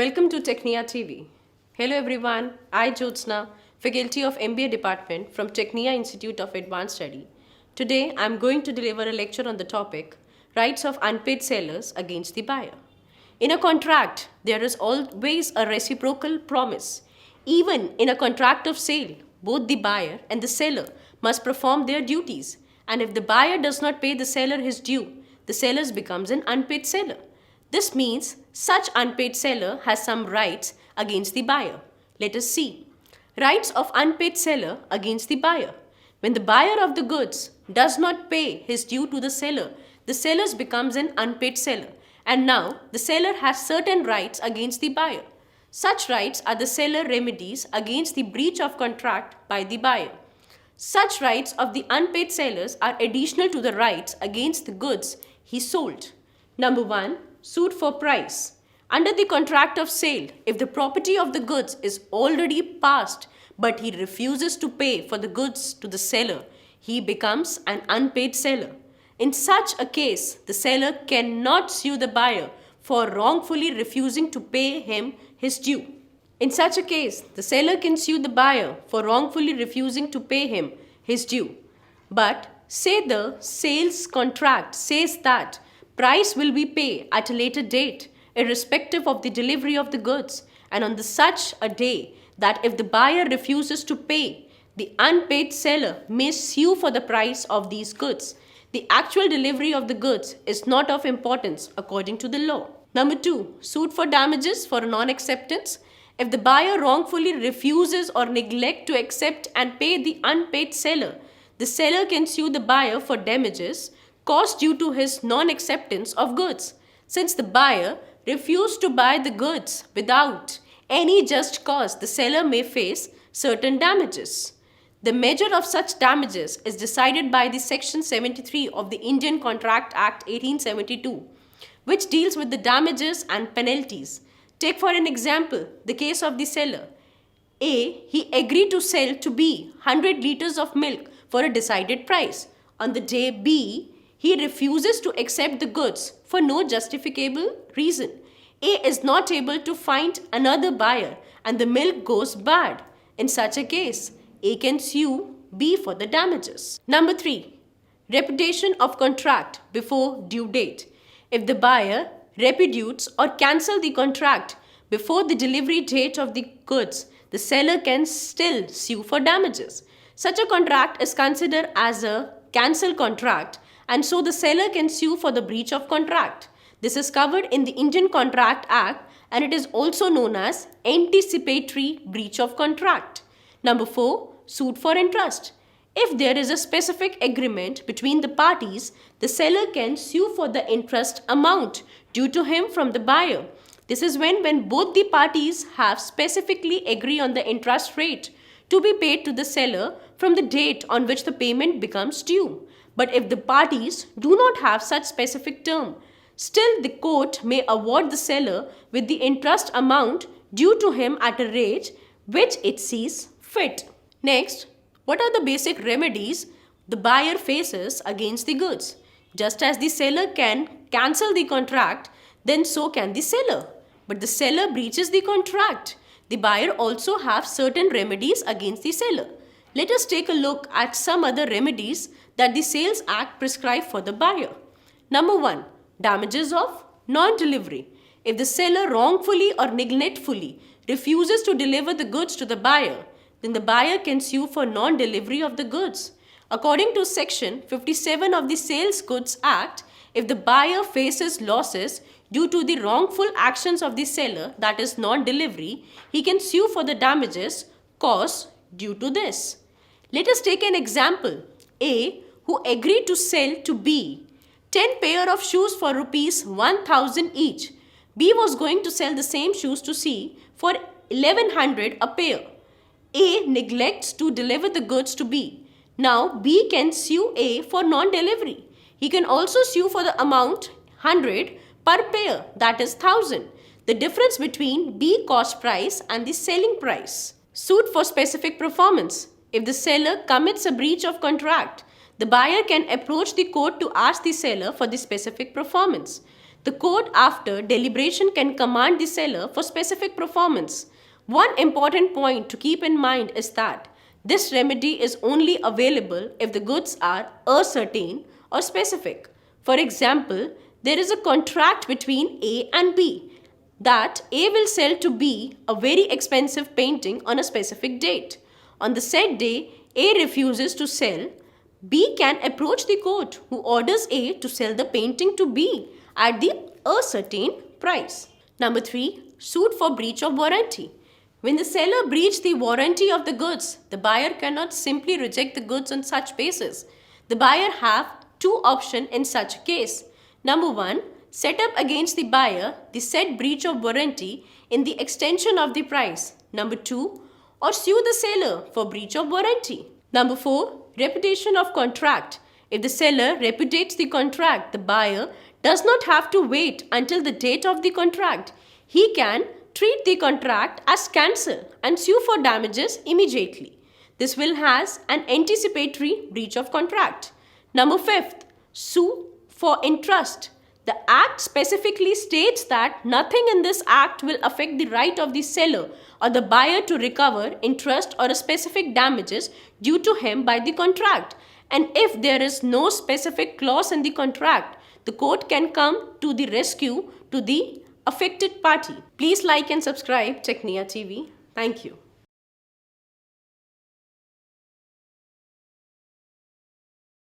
Welcome to Technia TV. Hello everyone, I Jyotsna, Faculty of MBA Department from Technia Institute of Advanced Study. Today I am going to deliver a lecture on the topic Rights of Unpaid Sellers Against the Buyer. In a contract, there is always a reciprocal promise. Even in a contract of sale, both the buyer and the seller must perform their duties, and if the buyer does not pay the seller his due, the seller becomes an unpaid seller. This means such unpaid seller has some rights against the buyer. Let us see. Rights of unpaid seller against the buyer. When the buyer of the goods does not pay his due to the seller becomes an unpaid seller. And now the seller has certain rights against the buyer. Such rights are the seller remedies against the breach of contract by the buyer. Such rights of the unpaid sellers are additional to the rights against the goods he sold. Number 1. Suit for price. Under the contract of sale, if the property of the goods is already passed but he refuses to pay for the goods to the seller, he becomes an unpaid seller. In such a case, the seller cannot sue the buyer for wrongfully refusing to pay him his due. In such a case, the seller can sue the buyer for wrongfully refusing to pay him his due. But say the sales contract says that price will be paid at a later date, irrespective of the delivery of the goods, and on such a day that if the buyer refuses to pay, the unpaid seller may sue for the price of these goods. The actual delivery of the goods is not of importance according to the law. Number 2. Suit for damages for non-acceptance. If the buyer wrongfully refuses or neglects to accept and pay the unpaid seller, the seller can sue the buyer for damages caused due to his non-acceptance of goods. Since the buyer refused to buy the goods without any just cause, the seller may face certain damages. The measure of such damages is decided by the Section 73 of the Indian Contract Act 1872, which deals with the damages and penalties. Take for an example the case of the seller. A. He agreed to sell to B 100 liters of milk for a decided price. On the day B, he refuses to accept the goods for no justificable reason. A is not able to find another buyer and the milk goes bad. In such a case, A can sue B for the damages. Number 3. Repudiation of contract before due date. If the buyer repudiates or cancels the contract before the delivery date of the goods, the seller can still sue for damages. Such a contract is considered as a cancelled contract, and so the seller can sue for the breach of contract. This is covered in the Indian Contract Act and it is also known as anticipatory breach of contract. Number 4. Suit for interest. If there is a specific agreement between the parties, the seller can sue for the interest amount due to him from the buyer. This is when both the parties have specifically agreed on the interest rate to be paid to the seller from the date on which the payment becomes due. But if the parties do not have such specific term, still the court may award the seller with the interest amount due to him at a rate which it sees fit. Next, what are the basic remedies the buyer faces against the goods? Just as the seller can cancel the contract, then so can the seller. But the seller breaches the contract. The buyer also have certain remedies against the seller. Let us take a look at some other remedies that the Sales Act prescribes for the buyer. Number 1. Damages of non-delivery. If the seller wrongfully or neglectfully refuses to deliver the goods to the buyer, then the buyer can sue for non-delivery of the goods. According to Section 57 of the Sales Goods Act, if the buyer faces losses due to the wrongful actions of the seller, that is non-delivery, he can sue for the damages caused due to this. Let us take an example. A, who agreed to sell to B 10 pair of shoes for rupees 1000 each. B was going to sell the same shoes to C for 1100 a pair. A neglects to deliver the goods to B. Now B can sue A for non-delivery. He can also sue for the amount 100 per pair, that is 1000. The difference between B cost price and the selling price. Suit for specific performance. If the seller commits a breach of contract, the buyer can approach the court to ask the seller for the specific performance. The court, after deliberation, can command the seller for specific performance. One important point to keep in mind is that this remedy is only available if the goods are ascertain or specific. For example, there is a contract between A and B that A will sell to B a very expensive painting on a specific date. On the said day, A refuses to sell. B can approach the court, who orders A to sell the painting to B at the ascertained price. Number 3. Suit for breach of warranty. When the seller breached the warranty of the goods, the buyer cannot simply reject the goods on such basis. The buyer have two options in such a case. Number 1. Set up against the buyer the said breach of warranty in the extension of the price. Number 2. Or sue the seller for breach of warranty. Number 4. Repudiation of contract. If the seller repudiates the contract, the buyer does not have to wait until the date of the contract. He can treat the contract as cancelled and sue for damages immediately. This will has an anticipatory breach of contract. Number 5. Sue for interest. The Act specifically states that nothing in this Act will affect the right of the seller or the buyer to recover interest or a specific damages due to him by the contract. And if there is no specific clause in the contract, the court can come to the rescue to the affected party. Please like and subscribe Technia TV. Thank you.